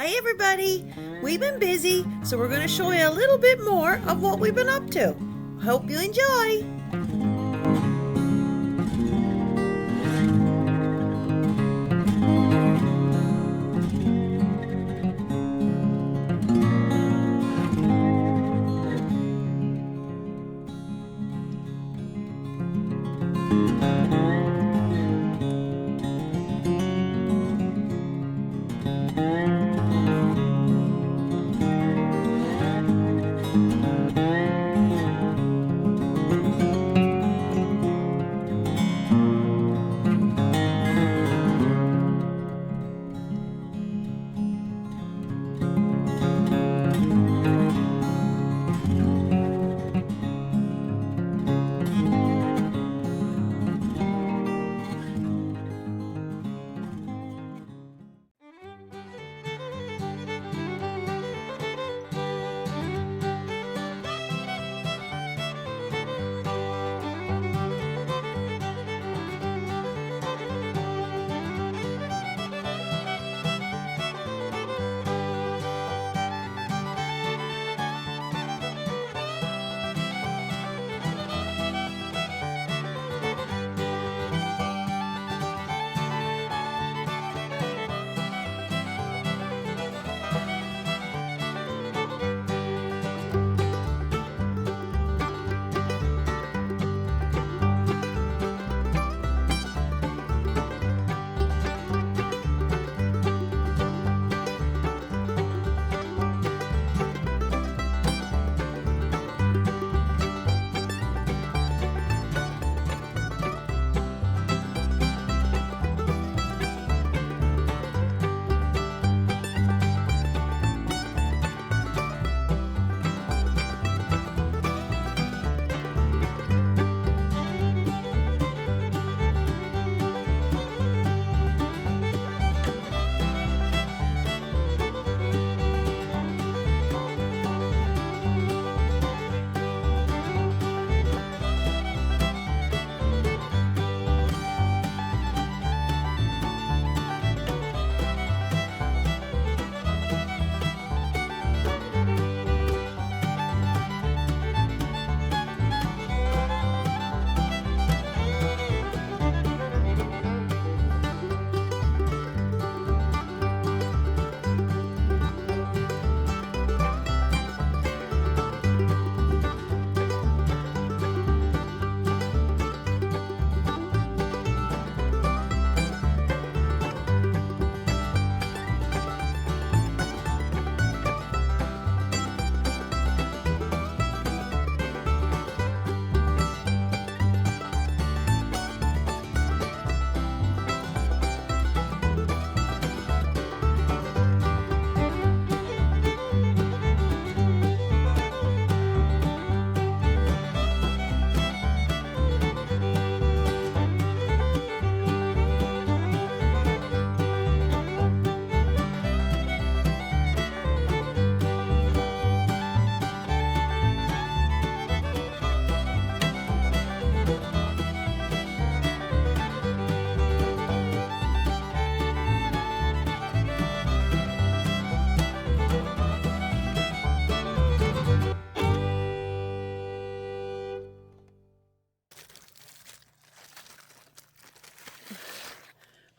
Hi everybody! We've been busy, so we're going to show you a little bit more of what we've been up to. Hope you enjoy!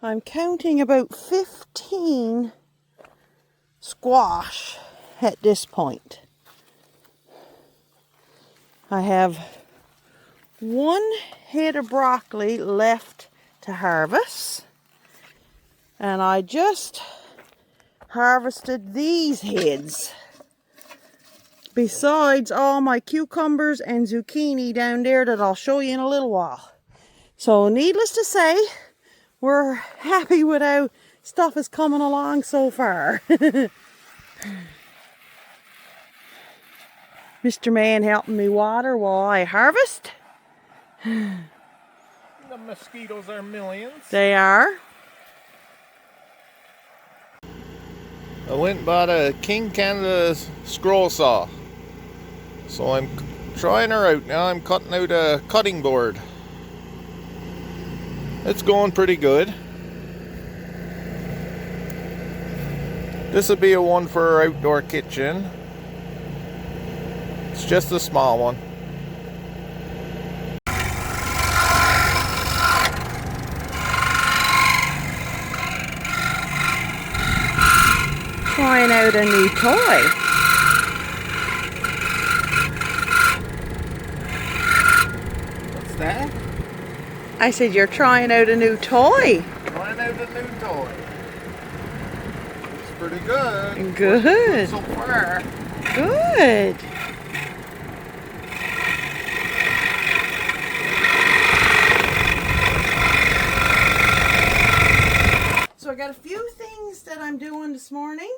I'm counting about 15 squash at this point. I have one head of broccoli left to harvest, and I just harvested these heads, besides all my cucumbers and zucchini down there that I'll show you in a little while. So needless to say, we're happy with how stuff is coming along so far. Mr. Man helping me water while I harvest. The mosquitoes are millions. They are. I went and bought a King Canada scroll saw. So I'm trying her out now. I'm cutting out a cutting board. It's going pretty good. This would be a one for our outdoor kitchen. It's just a small one. Trying out a new toy. What's that? I said you're trying out a new toy. Trying out a new toy. It's pretty good. Good. So far. Good. So I got a few things that I'm doing this morning.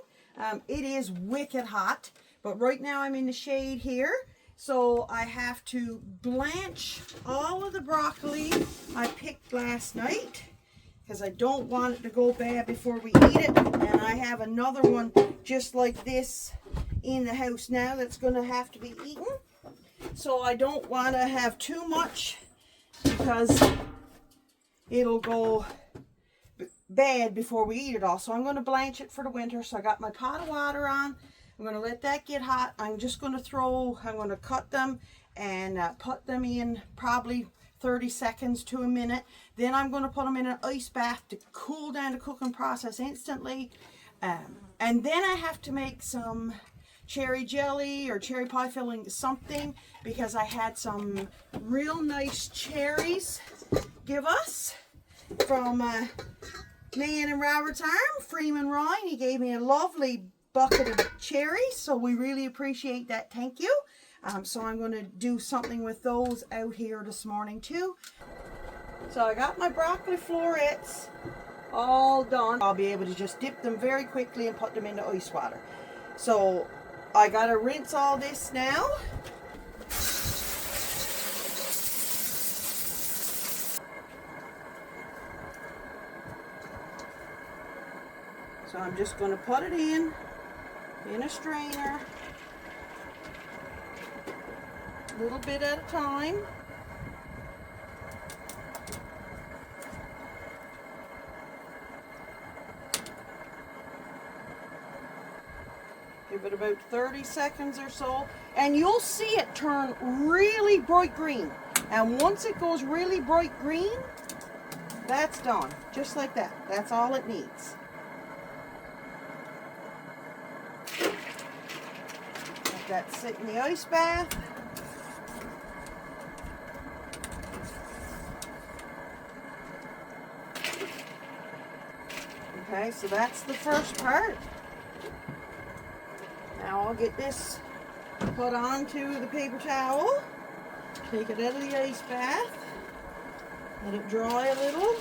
It is wicked hot, but right now I'm in the shade here. So I have to blanch all of the broccoli I picked last night because I don't want it to go bad before we eat it. And I have another one just like this in the house now that's going to have to be eaten. So I don't want to have too much because it'll go bad before we eat it all. So I'm going to blanch it for the winter. So I got my pot of water on. I'm going to let that get hot. I'm just going to cut them and put them in probably 30 seconds to a minute. Then I'm going to put them in an ice bath to cool down the cooking process instantly. And then I have to make some cherry jelly or cherry pie filling, something, because I had some real nice cherries give us from man in Robert's arm, Freeman Ryan. He gave me a lovely bucket of cherries, so we really appreciate that. Thank you. So I'm going to do something with those out here this morning too. So I got my broccoli florets all done. I'll be able to just dip them very quickly and put them into ice water. So I got to rinse all this now. So I'm just going to put it in a strainer, a little bit at a time. Give it about 30 seconds or so, and you'll see it turn really bright green. And once it goes really bright green, that's done. Just like that. That's all it needs. Let that sit in the ice bath. Okay, so that's the first part. Now I'll get this put onto the paper towel. Take it out of the ice bath. Let it dry a little.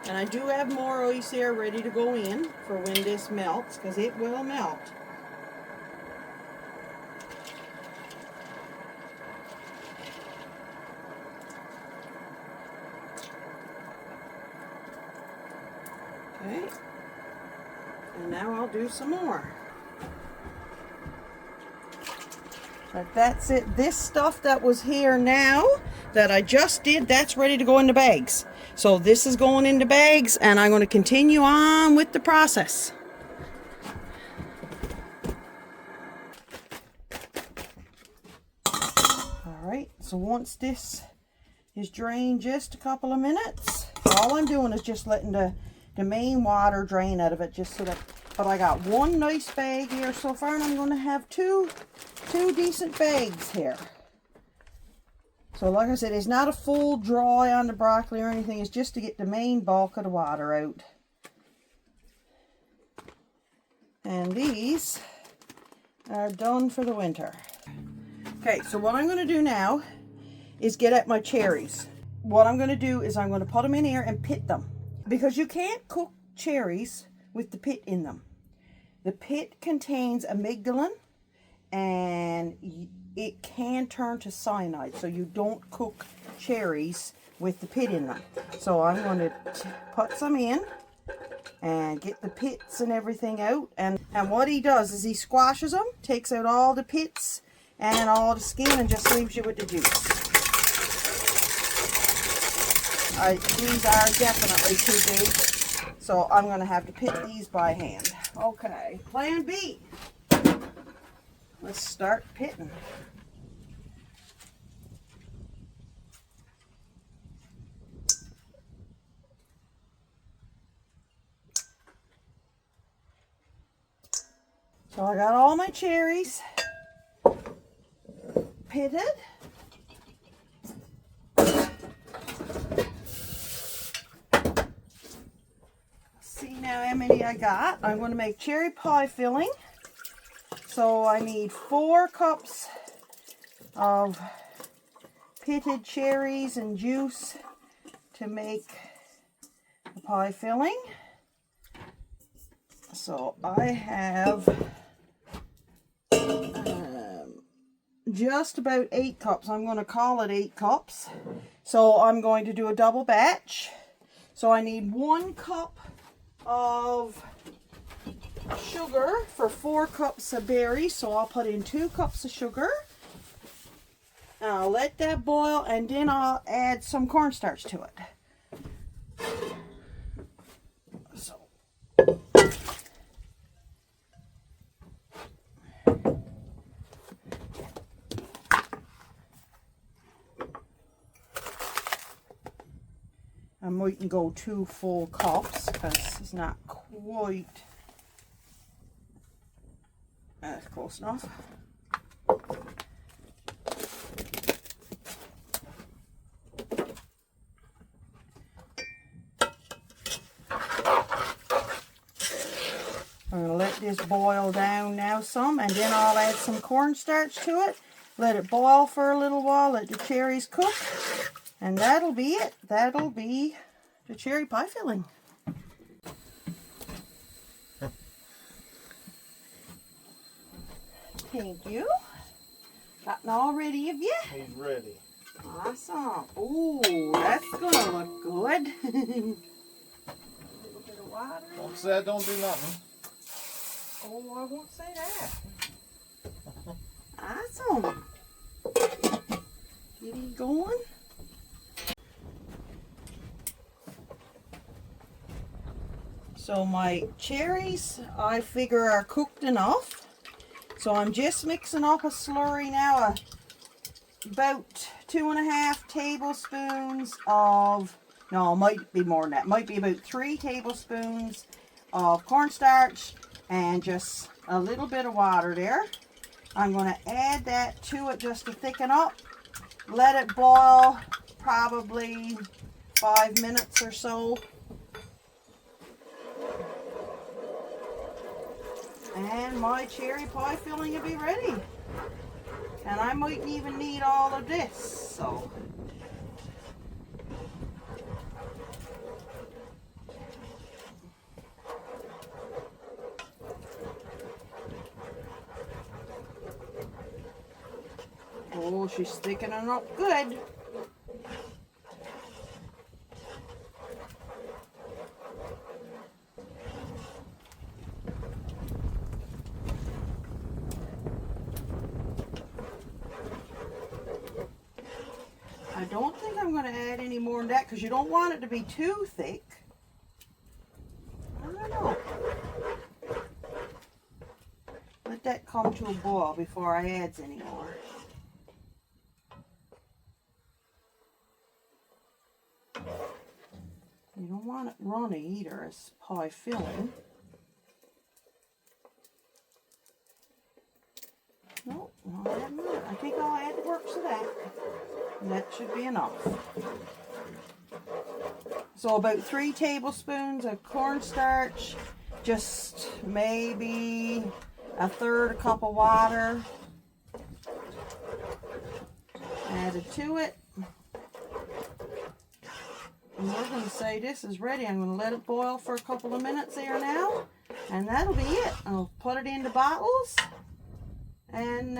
And I do have more ice here ready to go in for when this melts, because it will melt. Okay. And now I'll do some more. But that's it. This stuff that was here now that I just did, that's ready to go into bags. So this is going into bags, and I'm going to continue on with the process. Alright, so once this is drained just a couple of minutes, all I'm doing is just letting the main water drain out of it, just so that, but I got one nice bag here so far, and I'm going to have two decent bags here. So like I said, it's not a full dry on the broccoli or anything. It's just to get the main bulk of the water out. And these are done for the winter. Okay, so what I'm going to do now is get at my cherries. What I'm going to do is I'm going to put them in here and pit them. Because you can't cook cherries with the pit in them. The pit contains amygdalin, and it can turn to cyanide, so you don't cook cherries with the pit in them. So I'm going to put some in, and get the pits and everything out. And what he does is he squashes them, takes out all the pits and all the skin, and just leaves you with the juice. These are definitely too big, so I'm going to have to pit these by hand. Okay, plan B. Let's start pitting. So I got all my cherries pitted. See now how many I got. I'm going to make cherry pie filling. So I need 4 cups of pitted cherries and juice to make the pie filling. So I have just about 8 cups. I'm going to call it 8 cups. So I'm going to do a double batch. So I need 1 cup of sugar for 4 cups of berries. So I'll put in 2 cups of sugar. And I'll let that boil, and then I'll add some cornstarch to it. So I mightn't go 2 full cups because it's not quite close enough. I'm going to let this boil down now some, and then I'll add some cornstarch to it. Let it boil for a little while, let the cherries cook, and that'll be it. That'll be the cherry pie filling. Thank you. Gotten all ready of you? He's ready. Awesome. Ooh, that's gonna look good. A little bit of water. Don't say I don't do nothing. Oh, I won't say that. Awesome. Get it going. So my cherries, I figure, are cooked enough. So I'm just mixing up a slurry now, about 2.5 tablespoons of, no, it might be more than that, might be about 3 tablespoons of cornstarch and just a little bit of water there. I'm going to add that to it just to thicken up. Let it boil probably 5 minutes or so. And my cherry pie filling will be ready. And I mightn't even need all of this, so. Oh, she's thickening up good. I don't think I'm going to add any more than that because you don't want it to be too thick. I don't know. Let that come to a boil before I add any more. You don't want it runny either as pie filling. Nope, I'll add more. I think I'll add the works of that. And that should be enough. So about 3 tablespoons of cornstarch, just maybe 1/3 cup of water added to it. And we're going to say this is ready. I'm going to let it boil for a couple of minutes there now, and that'll be it. I'll put it into bottles and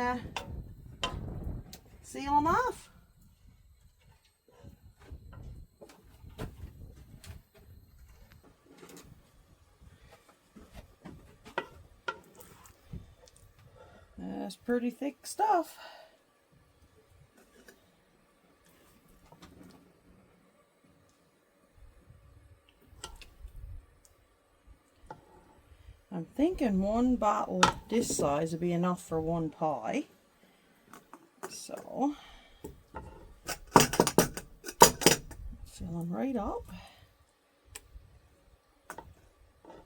seal them off. pretty thick stuff. I'm thinking one bottle this size would be enough for one pie. So, filling right up.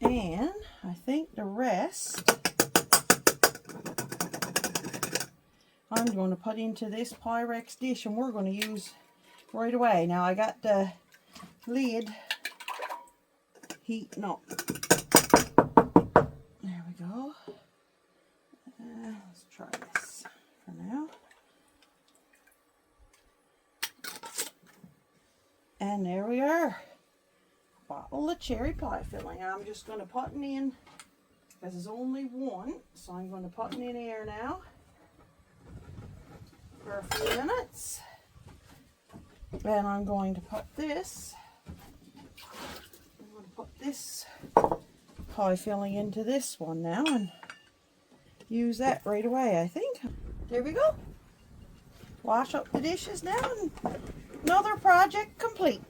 And I think the rest I'm going to put into this Pyrex dish, and we're going to use right away. Now I got the lid heating up. There we go. Let's try this for now. And there we are. Bottle of cherry pie filling. I'm just going to put it in, because there's only one, so I'm going to put it in here now for a few minutes. Then I'm going to put this, pie filling into this one now and use that right away, I think. There we go. Wash up the dishes now and another project complete.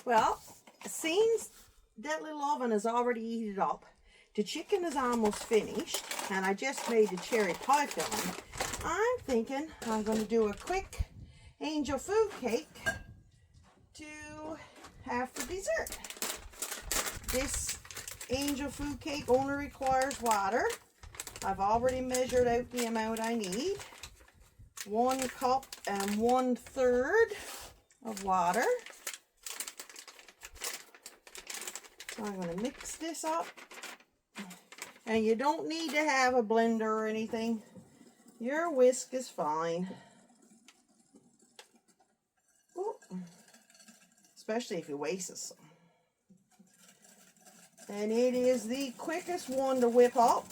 Well, since that little oven is already heated up, the chicken is almost finished, and I just made the cherry pie filling. I'm thinking I'm going to do a quick angel food cake to have for dessert. This angel food cake only requires water. I've already measured out the amount I need. 1 cup and 1/3 of water. So I'm going to mix this up. And you don't need to have a blender or anything. Your whisk is fine. Ooh. Especially if you waste some. And it is the quickest one to whip up.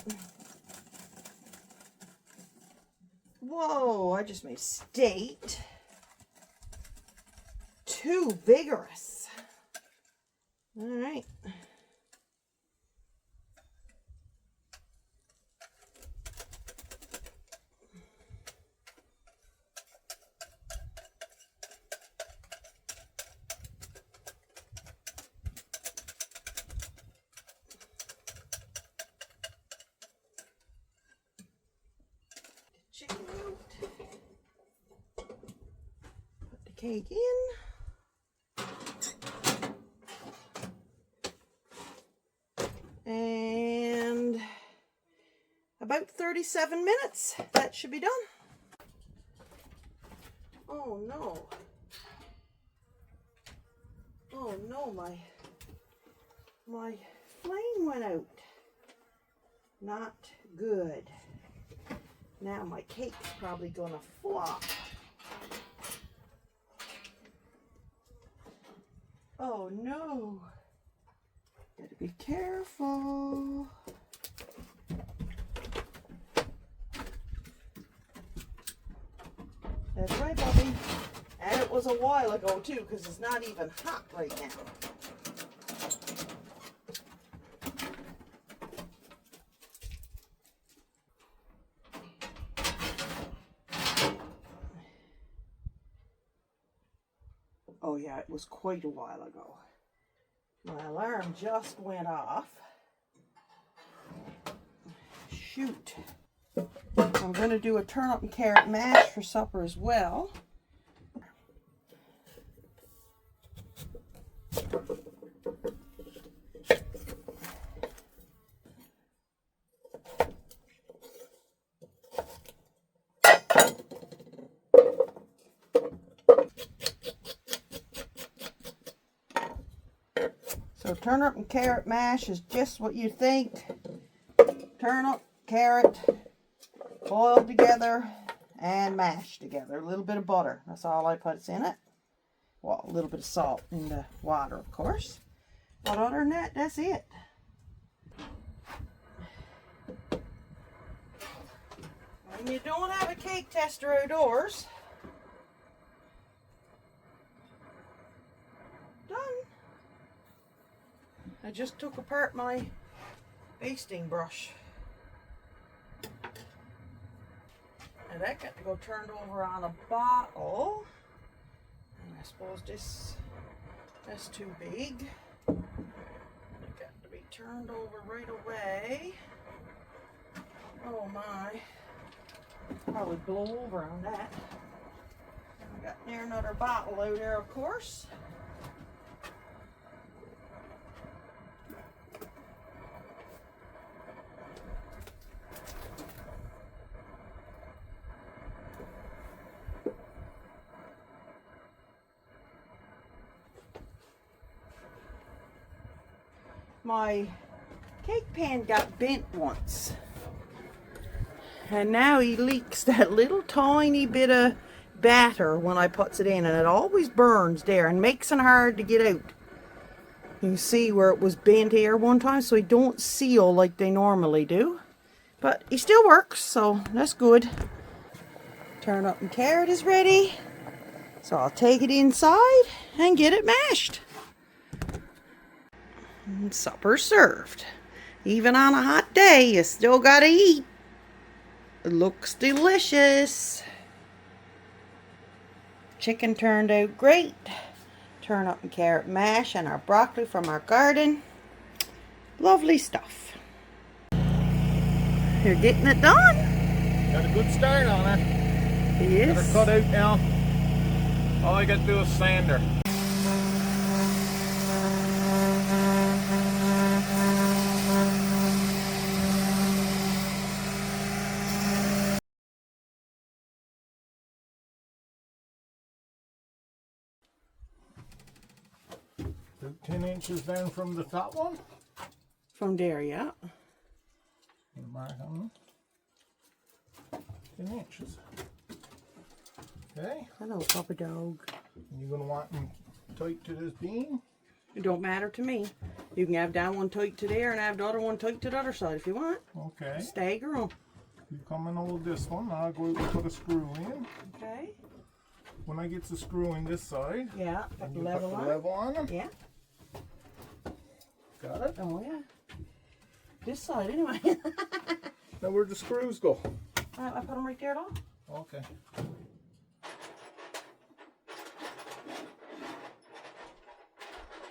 Whoa, I just made a state. Too vigorous. All right. Chicken out. Put the cake in. And about 37 minutes, that should be done. Oh no. Oh no, my flame went out. Not good. Now my cake's probably gonna flop. Oh no. Gotta be careful. That's right, Bobby. And it was a while ago too, because it's not even hot right now. Oh yeah, it was quite a while ago. My alarm just went off. Shoot. I'm going to do a turnip and carrot mash for supper as well. So turnip and carrot mash is just what you think. Turnip, carrot, boiled together and mashed together. A little bit of butter. That's all I put in it. Well, a little bit of salt in the water, of course. But other than that, that's it. When you don't have a cake tester outdoors, I just took apart my basting brush. Now that got to go turned over on a bottle. And I suppose that's too big. It got to be turned over right away. Oh my. Probably blow over on that. And I got near another bottle out there, of course. My cake pan got bent once, and now he leaks that little tiny bit of batter when I puts it in, and it always burns there and makes it hard to get out. You can see where it was bent here one time, so he don't seal like they normally do, but he still works, so that's good. Turnip and carrot is ready, so I'll take it inside and get it mashed. Supper served. Even on a hot day, you still gotta eat. It looks delicious. Chicken turned out great. Turnip and carrot mash and our broccoli from our garden. Lovely stuff. You're getting it done. Got a good start on it. Yes. Got her cut out now. All I got to do is sand her. About 10 inches down from the top one. From there, yeah. Put a mark on them. 10 inches. Okay. Hello, Papa Dog. And you're going to want them tight to this beam. It don't matter to me. You can have down one tight to there and have the other one tight to the other side if you want. Okay. Stagger them. You come and hold this one. I'll go out and put a screw in. Okay. When I get the screw in this side, Yeah. and you Level put on. the level on them. Yeah. Got it? Oh yeah. This side anyway. Now where'd the screws go? I put them right there, though. Okay.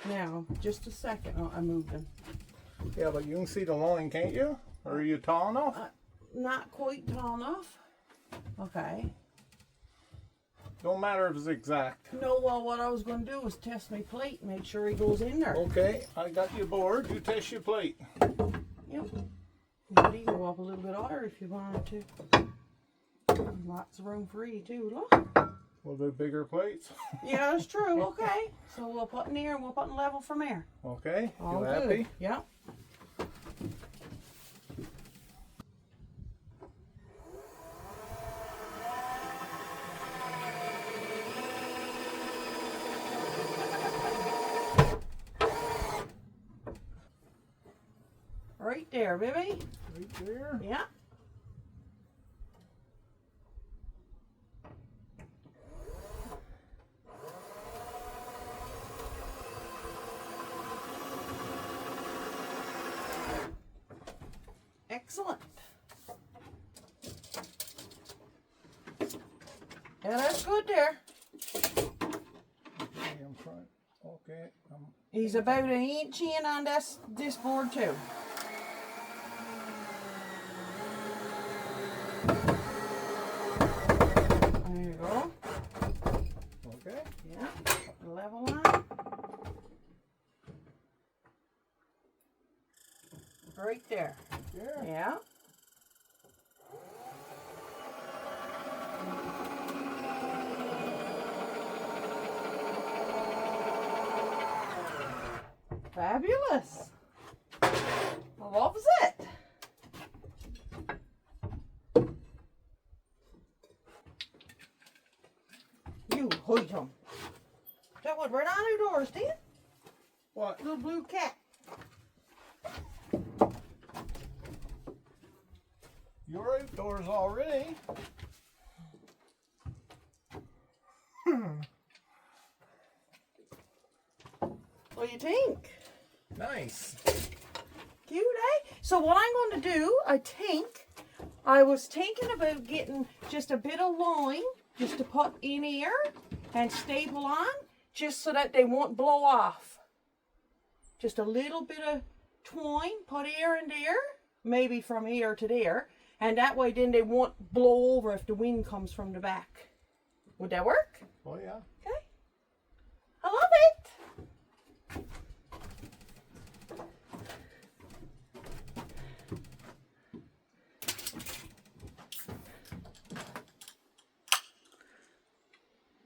Now, just a second. Oh, I moved them. Yeah, but you can see the line, can't you? Or are you tall enough? Not quite tall enough. Okay. Don't matter if it's exact. No, well, what I was going to do was test my plate, make sure he goes in there. Okay, I got you board. You test your plate. Yep. But he can go up a little bit higher if you wanted to. Lots of room for you too, look. Well, they're bigger plates. Yeah, that's true. Okay. So we'll put in there and we'll put in level from there. Okay, All you good. happy? Yep. Right there, baby. Right there. Yeah. Excellent. Yeah, that's good there. Okay, I'm trying. Okay. He's about an inch in on this board too. There you go. Okay. Yeah. Put the level on. Right there. There. Yeah. Fabulous. Loves it. You hoit him. That went right on your doors, did it? What? Little blue cat. You're outdoors already. What do you think? Nice. Cute, eh? So what I'm going to do, I was thinking about getting just a bit of line just to put in here and staple on, just so that they won't blow off. Just a little bit of twine, put here and there, maybe from here to there, and that way then they won't blow over if the wind comes from the back. Would that work? Oh yeah. Okay. I love it.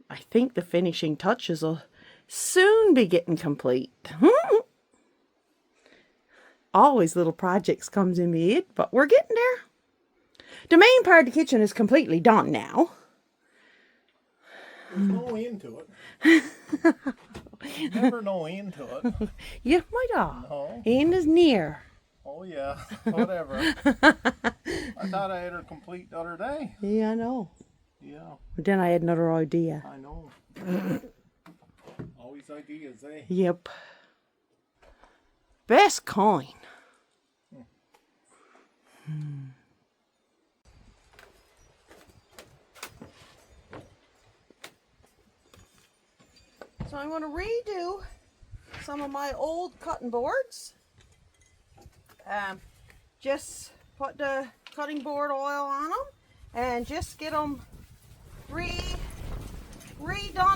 I think the finishing touches will soon be getting complete. Always little projects comes in my head, but we're getting there. The main part of the kitchen is completely done now. There's no end to it. Never no end to it. Yeah, my dog. No. End is near. Oh yeah, whatever. I thought I had her complete the other day. Yeah, I know. Yeah. But then I had another idea. I know. Always ideas, eh? Yep. Best kind. So I'm going to redo some of my old cutting boards. Just put the cutting board oil on them and just get them redone.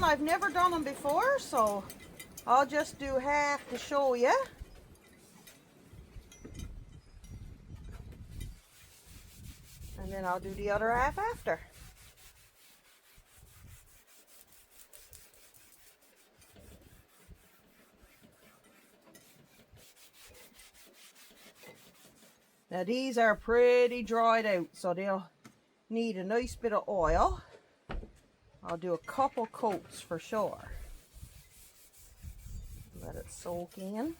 I've never done them before, so I'll just do half to show you. And then I'll do the other half after. Now these are pretty dried out, so they'll need a nice bit of oil. I'll do a couple coats for sure. Let it soak in.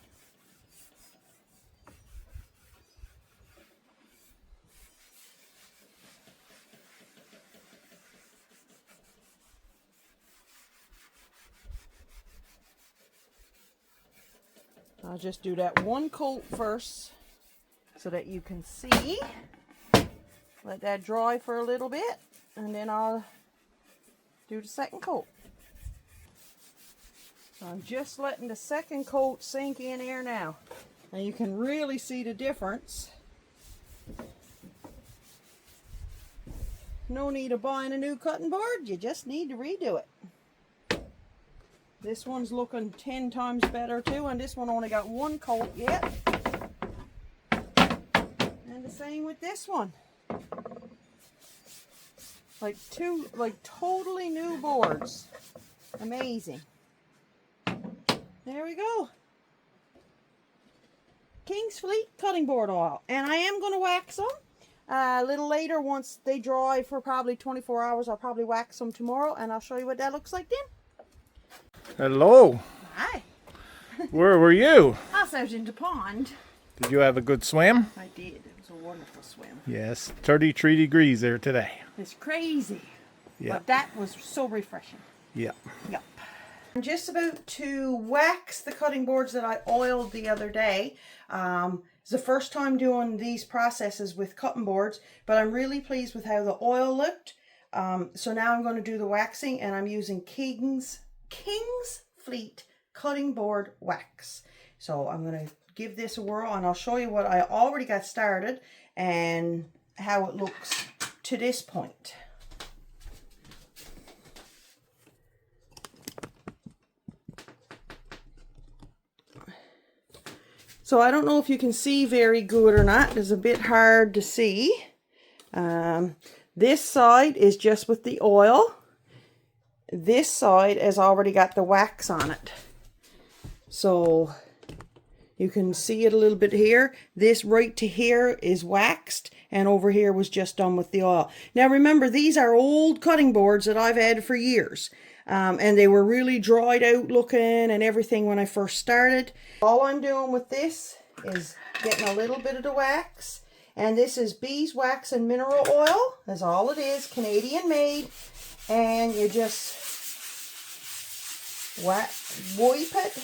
I'll just do that one coat first so that you can see. Let that dry for a little bit and then I'll do the second coat. So I'm just letting the second coat sink in here now. And you can really see the difference. No need of buying a new cutting board, you just need to redo it. This one's looking 10 times better too, and this one only got one coat yet. And the same with this one. Like totally new boards. Amazing. There we go. King's Fleet cutting board oil. And I am going to wax them. A little later, once they dry for probably 24 hours, I'll probably wax them tomorrow, and I'll show you what that looks like then. Hello. Hi. Where were you? I was out in the pond. Did you have a good swim? I did. It was a wonderful swim. Yes, 33 degrees there today. It's crazy. Yeah. But that was so refreshing. Yeah. Yep. I'm just about to wax the cutting boards that I oiled the other day. It's the first time doing these processes with cutting boards, but I'm really pleased with how the oil looked. So now I'm going to do the waxing, and I'm using King's Fleet cutting board wax. So I'm going to give this a whirl, and I'll show you what I already got started and how it looks to this point. So I don't know if you can see very good or not. It's a bit hard to see. This side is just with the oil. This side has already got the wax on it. So you can see it a little bit here. This right to here is waxed, and over here was just done with the oil. Now remember, these are old cutting boards that I've had for years. And they were really dried out looking and everything when I first started. All I'm doing with this is getting a little bit of the wax. And this is beeswax and mineral oil. That's all it is, Canadian made. And you just wipe it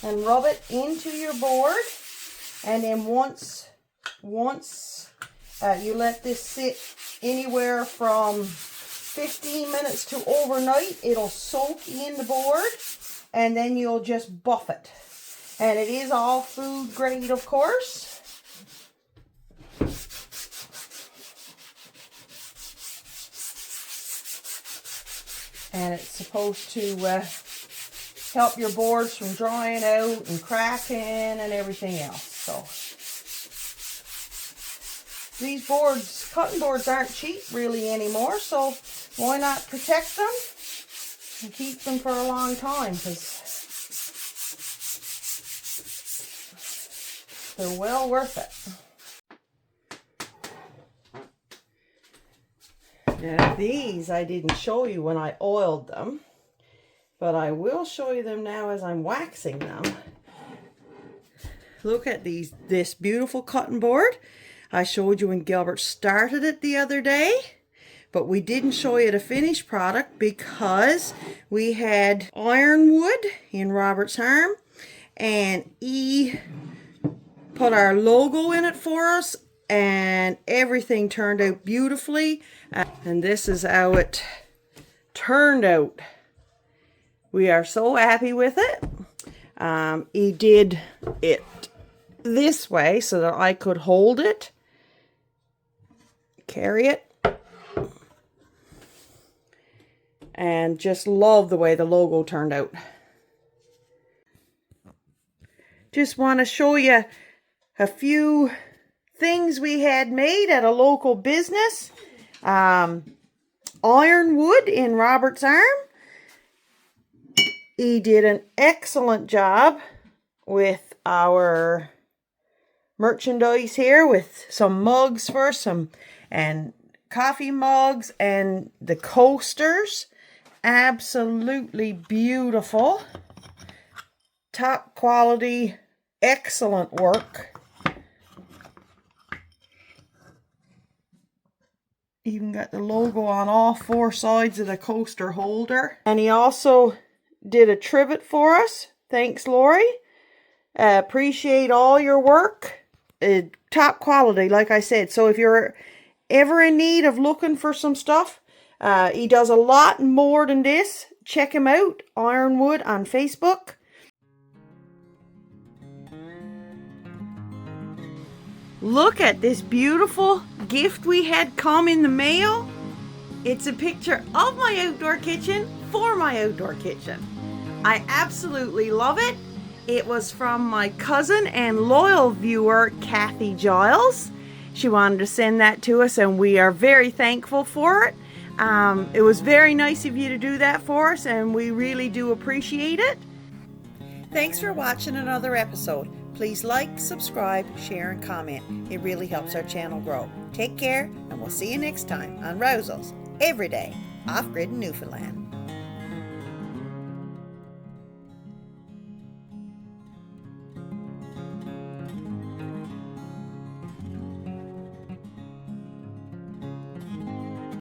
and rub it into your board. And then once you let this sit anywhere from 15 minutes to overnight, it'll soak in the board, and then you'll just buff it. And it is all food grade, of course. And it's supposed to help your boards from drying out and cracking and everything else. So these boards, cutting boards, aren't cheap really anymore, so why not protect them and keep them for a long time, because they're well worth it. Now these I didn't show you when I oiled them, but I will show you them now as I'm waxing them. Look at this beautiful cutting board. I showed you when Gilbert started it the other day, but we didn't show you the finished product because we had ironwood in Robert's arm, and he put our logo in it for us, and everything turned out beautifully. And this is how it turned out. We are so happy with it. He did it this way so that I could hold it, carry it, and just love the way the logo turned out. Just want to show you a few things we had made at a local business. Ironwood in Robert's arm. He did an excellent job with our merchandise here, with some mugs first, and coffee mugs, and the coasters. Absolutely beautiful. Top quality, excellent work. Even got the logo on all four sides of the coaster holder. And he also did a trivet for us. Thanks, Lori. Appreciate all your work. Top quality, like I said. So if you're ever in need of looking for some stuff, he does a lot more than this. Check him out, Ironwood, on Facebook. Look at this beautiful gift we had come in the mail. It's a picture of my outdoor kitchen for my outdoor kitchen. I absolutely love it. It was from my cousin and loyal viewer, Kathy Giles. She wanted to send that to us, and we are very thankful for it. It was very nice of you to do that for us, and we really do appreciate it. Thanks for watching another episode. Please like, subscribe, share, and comment. It really helps our channel grow. Take care, and we'll see you next time on Rouseau's Everyday Off-Grid in Newfoundland.